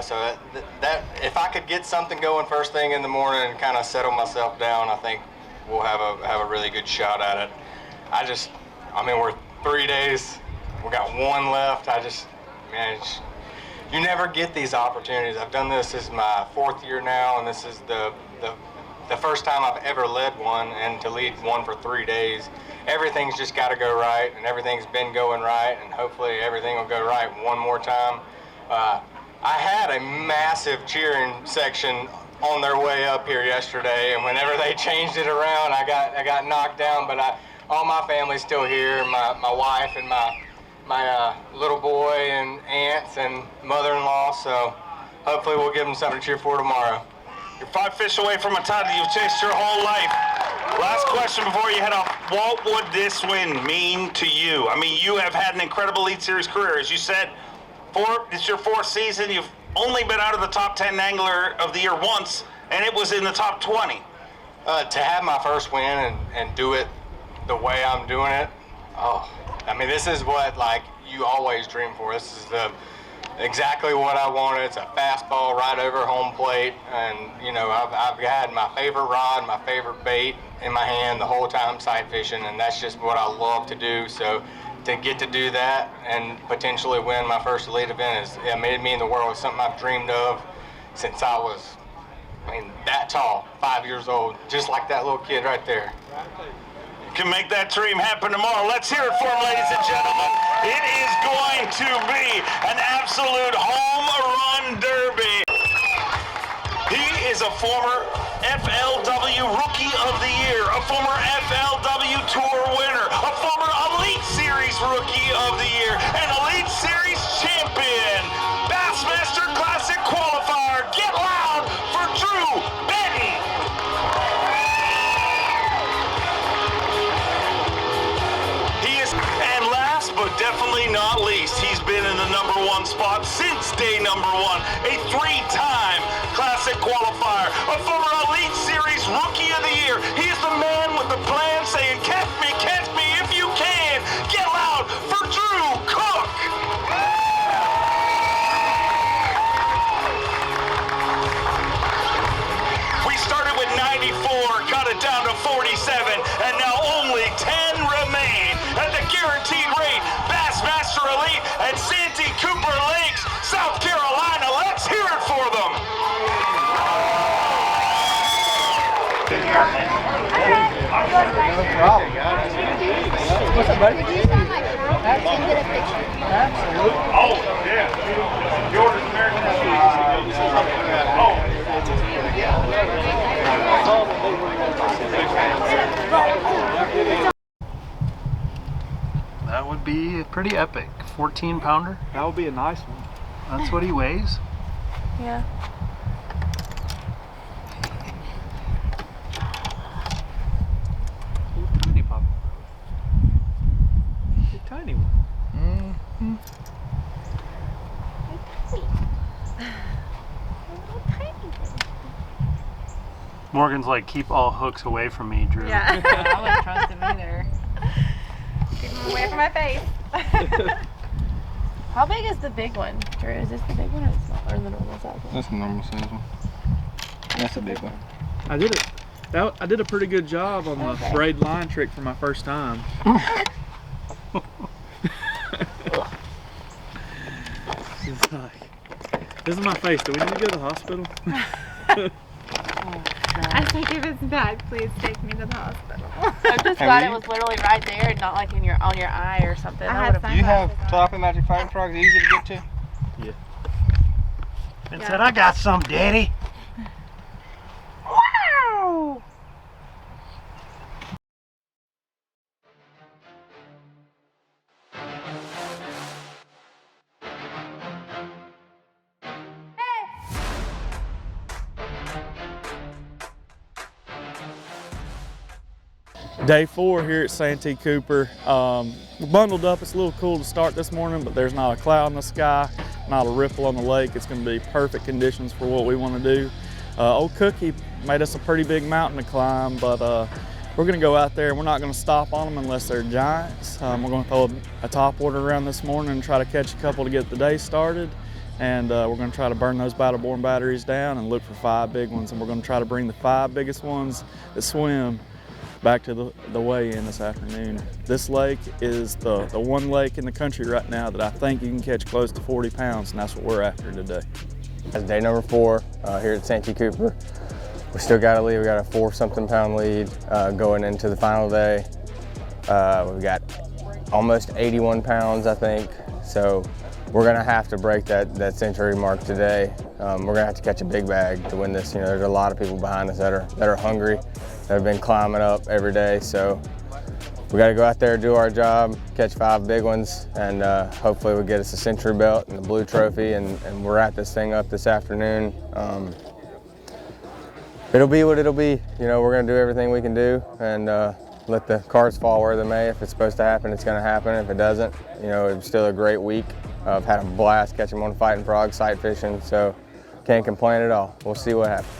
So that if I could get something going first thing in the morning and kind of settle myself down, I think we'll have a really good shot at it. We're 3 days. We got 1 left. You never get these opportunities. I've done this is my 4th year now, and this is the first time I've ever led one, and to lead one for 3 days. Everything's just got to go right, and everything's been going right, and hopefully everything will go right one more time. I had a massive cheering section on their way up here yesterday, and whenever they changed it around, I got knocked down, but all my family's still here, my wife and my little boy and aunts and mother-in-law, so hopefully we'll give them something to cheer for tomorrow. You're 5 fish away from a title you've chased your whole life. Last question before you head off. What would this win mean to you? You have had an incredible Elite Series career. As you said, it's your 4th season. You've only been out of the top 10 angler of the year once, and it was in the top 20. To have my first win and do it the way I'm doing it, this is what you always dream for. This is exactly what I wanted. It's a fastball right over home plate, and I've had my favorite rod, my favorite bait in my hand the whole time sight fishing, and that's just what I love to do. So to get to do that and potentially win my first elite event it made me in the world. It's something I've dreamed of since I was that tall, 5 years old, just like that little kid right there. Can make that dream happen tomorrow. Let's hear it for him, ladies and gentlemen. It is going to be an absolute home run derby. He is a former FLW Rookie of the Year, a former FLW Tour winner, a former Elite Series Rookie of the Year, an Elite Series champion, Bassmaster Classic qualifier. Get loud for Drew Benton. spot since day number 1. A 3-time Classic qualifier, a former Elite Series Rookie of the Year. He is the man with the plan saying, catch me if you can. Get loud for Drew Cook. We started with 94, got it down to 47, and now only 10 remain at the guaranteed rate. Bassmaster Elite at Santee Cooper Lakes, South Carolina. Let's hear it for them. What's up, buddy? Oh, yeah. Jordan American. That would be pretty epic. 14 pounder. That would be a nice one. That's what he weighs. Yeah. Tiny pop. A tiny one. Morgan's like, keep all hooks away from me, Drew. Yeah. I wouldn't trust him either. Keep him away from my face. How big is the big one, Drew? Is this the big one or the small or the normal size one? That's a normal size one. That's a big one. I did it. I did a pretty good job on the braid line trick for my first time. She's like, this is my face. Do we need to go to the hospital? I think if it's bad, please take me to the hospital. I'm just glad it was literally right there and not like on your eye or something. Do you have Tilapia Magic Fighting Frogs easy to get to? Yeah. And said, I got some, Daddy. Wow! Day 4 here at Santee Cooper. We're bundled up. It's a little cool to start this morning, but there's not a cloud in the sky, not a ripple on the lake. It's going to be perfect conditions for what we want to do. Old Cookie made us a pretty big mountain to climb, but we're going to go out there and we're not going to stop on them unless they're giants. We're going to throw a top order around this morning and try to catch a couple to get the day started. And we're going to try to burn those battle-born batteries down and look for 5 big ones. And we're going to try to bring the 5 biggest ones that swim back to the weigh-in this afternoon. This lake is the one lake in the country right now that I think you can catch close to 40 pounds, and that's what we're after today. That's day number 4 here at Santee Cooper. We still got a lead. We got a 4-something pound lead going into the final day. We've got almost 81 pounds, I think. So we're gonna have to break that century mark today. We're gonna have to catch a big bag to win this. You know, there's a lot of people behind us that are hungry, that have been climbing up every day. So we got to go out there, do our job, catch 5 big ones, and hopefully we'll get us a century belt and the blue trophy, and we're at this thing up this afternoon. It'll be what it'll be. You know, we're going to do everything we can do and let the cards fall where they may. If it's supposed to happen, it's going to happen. If it doesn't, you know, it's still a great week. I've had a blast catching them on fighting frogs, sight fishing, so can't complain at all. We'll see what happens.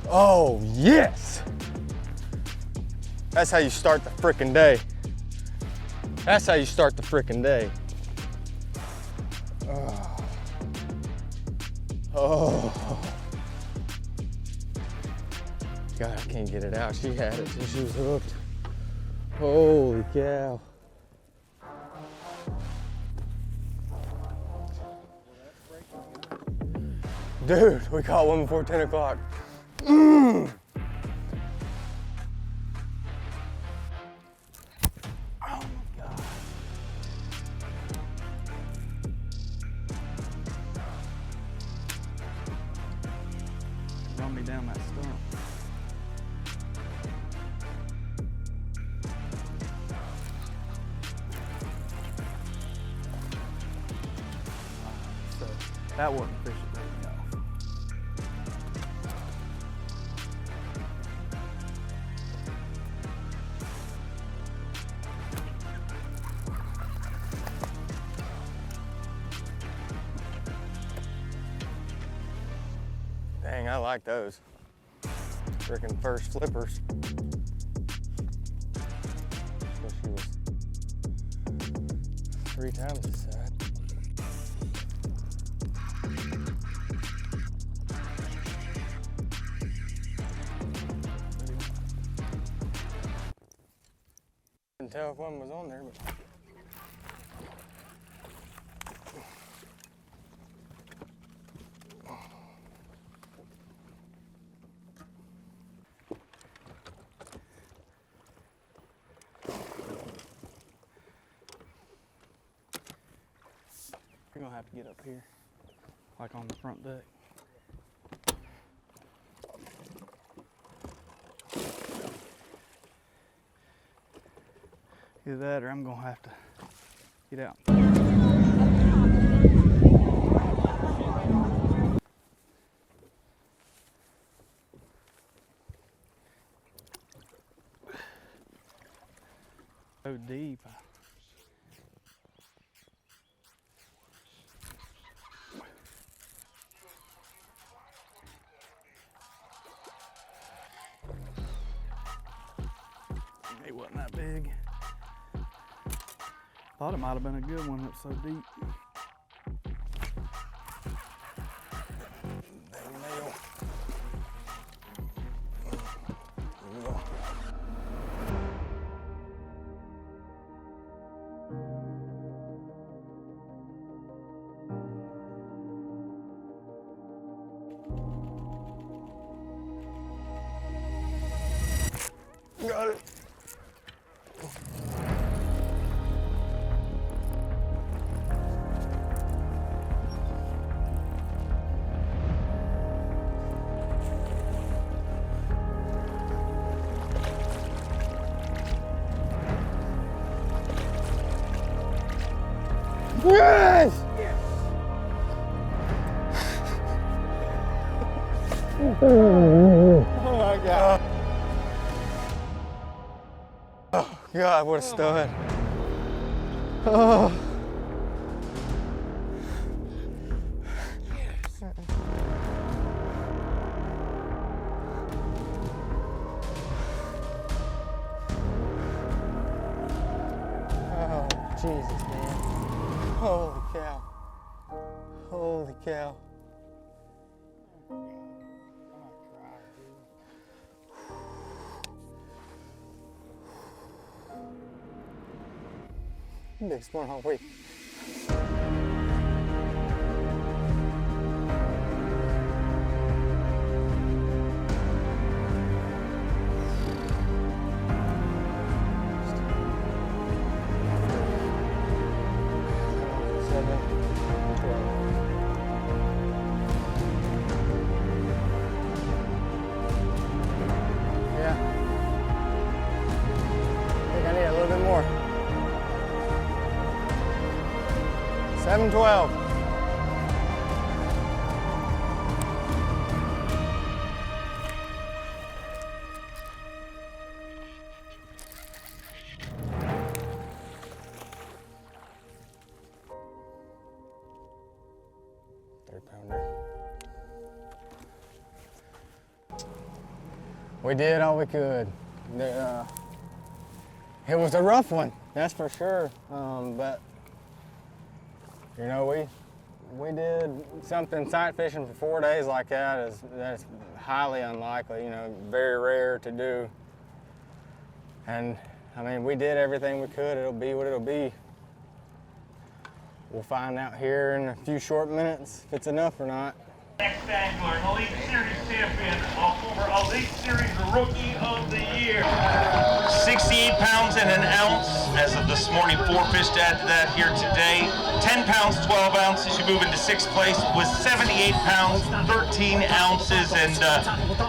Oh, yes! That's how you start the frickin' day. That's how you start the frickin' day. Oh. Oh. God, I can't get it out. She had it till she was hooked. Holy cow. Dude, we caught one before 10 o'clock. Mm. Oh my God. Run me down that stump. So that wasn't fishing me off. Dang, I like those. Freaking first flippers. So she was 3 times the size. Couldn't tell if one was on there, but. You're gonna have to get up here, like on the front deck. Either that or I'm gonna have to get out. So deep. It wasn't that big. Thought it might have been a good one. It's so deep. Got it. Yes! Oh my God. Oh God, what a stud. Oh. Oh, Jesus, man. Holy cow. Holy cow. Been exploring all week. Yeah. I think I need a little bit more. 7-12. We did all we could. It was a rough one, that's for sure. But you know, we did something sight fishing for 4 days like that's highly unlikely. You know, very rare to do. And I mean, we did everything we could. It'll be what it'll be. We'll find out here in a few short minutes if it's enough or not. Next angler, an Elite Series champion, a former Elite Series Rookie of the Year. 68 pounds and an ounce as of this morning. 4 fish to add to that here today. 10 pounds, 12 ounces. You move into 6th place with 78 pounds, 13 ounces. And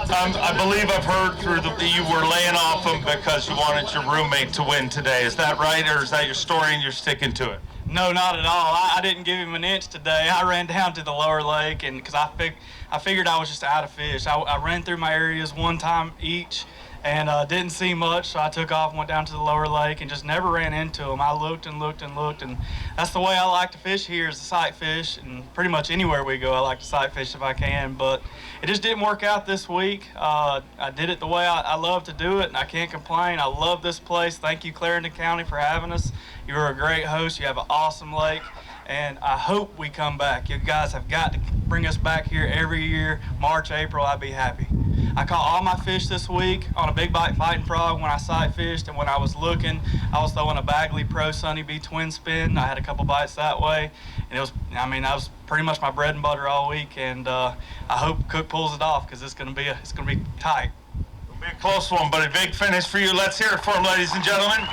I believe I've heard through that you were laying off them because you wanted your roommate to win today. Is that right, or is that your story and you're sticking to it? No, not at all. I didn't give him an inch today. I ran down to the lower lake, and because I figured I was just out of fish. I ran through my areas one time each, and didn't see much, so I took off and went down to the lower lake and just never ran into them. I looked and looked and looked, and that's the way I like to fish here, is to sight fish, and pretty much anywhere we go I like to sight fish if I can, but it just didn't work out this week. I did it the way I love to do it, and I can't complain. I love this place. Thank you, Clarendon County, for having us. You're a great host. You have an awesome lake, and I hope we come back. You guys have got to bring us back here every year. March, April, I'd be happy. I caught all my fish this week on a big bite fighting frog when I sight fished, and when I was looking, I was throwing a Bagley Pro Sunny B twin spin. I had a couple bites that way, and that was pretty much my bread and butter all week. And I hope Cook pulls it off, because it's gonna be tight. It'll be a close one, but a big finish for you. Let's hear it for him, ladies and gentlemen.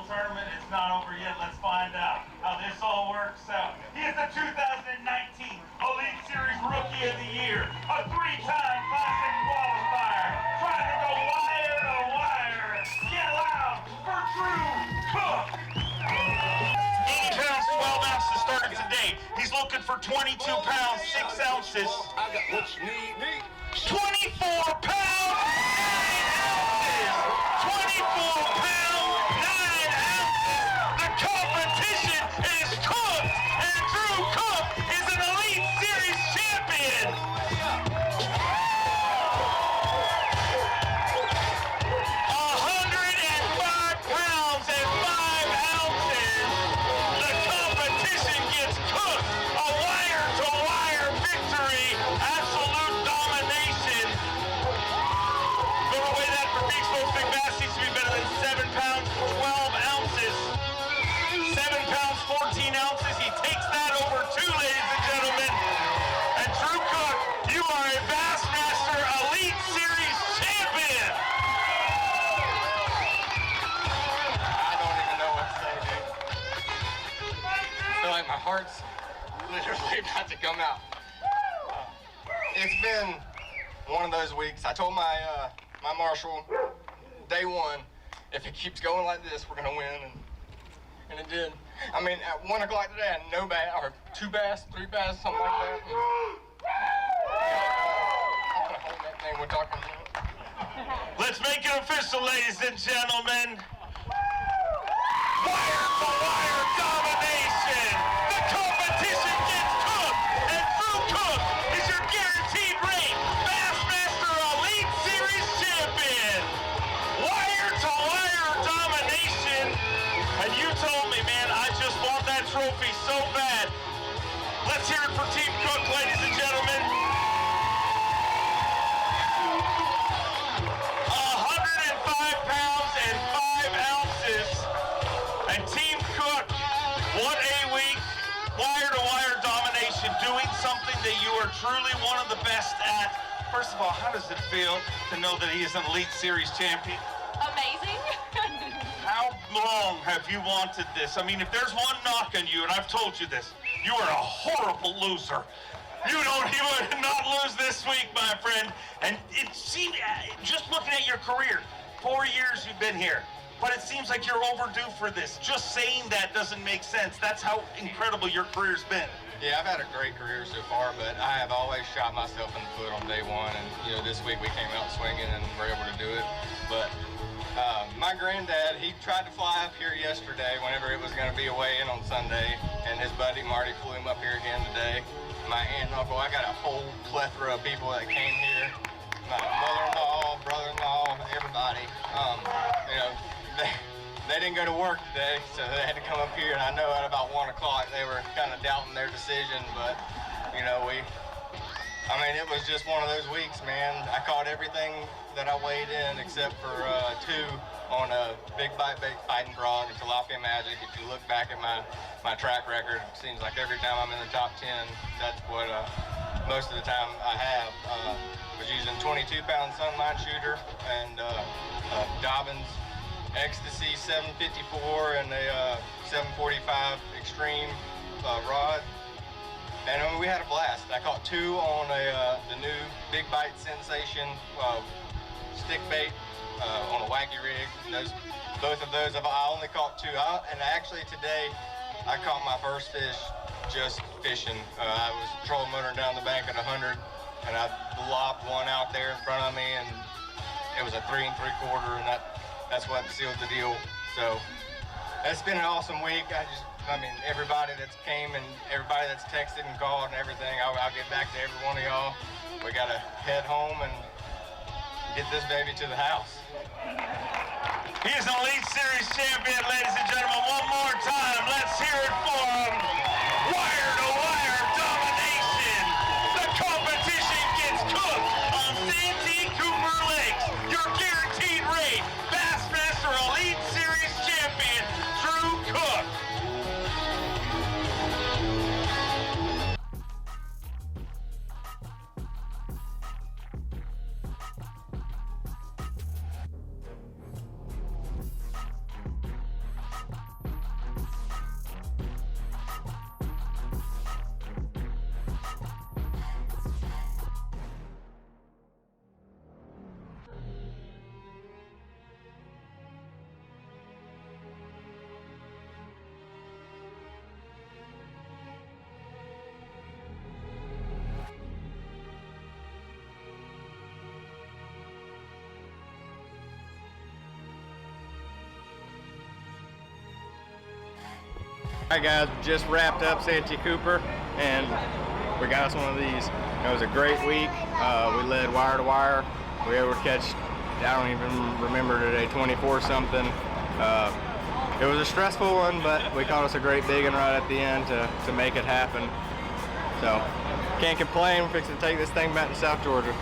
Tournament, it's not over yet. Let's find out how this all works out. He is the 2019 Elite Series Rookie of the Year, a 3-time Classic qualifier, trying to go wire to wire. Get loud for Drew Cook. 80 pounds, 12 ounces started today. He's looking for 22 pounds, 6 ounces. I got what you need. 24 pounds, 9 ounces. 24 pounds. Competition is cooked, and Drew Cook is an Elite Series champion. 105 pounds and 5 ounces. The competition gets cooked. A wire-to-wire victory. Absolute domination. Go away that for big folks, big bass needs to be better than 7 pounds, 12 ounces. 7 pounds, 14 ounces. He takes that over 2, ladies and gentlemen. And Drew Cook, you are a Bassmaster Elite Series champion. I don't even know what to say, dude. I feel like my heart's literally about to come out. It's been one of those weeks. I told my marshal day one, if it keeps going like this, we're gonna win. And it did. I mean, at 1 o'clock today, I had no bass, or 2 bass, 3 bass, something like that. I'm gonna hold that thing we're talking about. Let's make it official, ladies and gentlemen. Wire-to-wire domination. The competition gets cooked, and Drew Cook is your guaranteed rate Bassmaster Elite Series champion. Wire-to-wire domination. And you told me, man, I just want that trophy so bad. Let's hear it for Team Cook, ladies and gentlemen. 105 pounds and 5 ounces. And Team Cook, what a week. Wire-to-wire domination, doing something that you are truly one of the best at. First of all, how does it feel to know that he is an Elite Series champion? Amazing. How long have you wanted this? I mean, if there's one knock on you, and I've told you this, you are a horrible loser. You would not lose this week, my friend. And it seemed, just looking at your career, 4 years you've been here, but it seems like you're overdue for this. Just saying that doesn't make sense. That's how incredible your career's been. Yeah, I've had a great career so far, but I have always shot myself in the foot on day one. And, this week we came out swinging and were able to do it. But my granddad, he tried to fly up here yesterday whenever it was going to be a weigh-in on Sunday, and his buddy Marty flew him up here again today. My aunt and uncle, I got a whole plethora of people that came here. My mother-in-law, brother-in-law, everybody. They didn't go to work today, so they had to come up here, and I know at about 1 o'clock they were kind of doubting their decision, but, we I mean, it was just one of those weeks, man. I caught everything that I weighed in except for 2 on a big bite biting frog and tilapia magic. If you look back at my track record, it seems like every time I'm in the top 10, that's what most of the time I have. Was using 22-pound sunline shooter and Dobbins Ecstasy 754 and a 745 Extreme rod. And I mean, we had a blast. I caught 2 on the new Big Bite Sensation stick bait on a wacky rig. Both of those, I only caught 2. And actually today, I caught my first fish just fishing. I was trolling motoring down the bank at 100, and I lopped one out there in front of me, and it was a 3 3/4, and that's what sealed the deal. So it's been an awesome week. I mean, everybody that's came and everybody that's texted and called and everything, I'll get back to every one of y'all. We got to head home and get this baby to the house. He is an Elite Series champion, ladies and gentlemen. One more time, let's hear it for him. Wire-to-wire domination. The competition gets cooked on Santee Cooper Lakes. Your guaranteed rate, Bassmaster Elite Series champion, Drew Cook. Alright guys, we just wrapped up Santee Cooper and we got us one of these. It was a great week. We led wire to wire. We were able to catch, I don't even remember today, 24 something. It was a stressful one, but we caught us a great big one right at the end to make it happen. So, can't complain. We're fixing to take this thing back to South Georgia.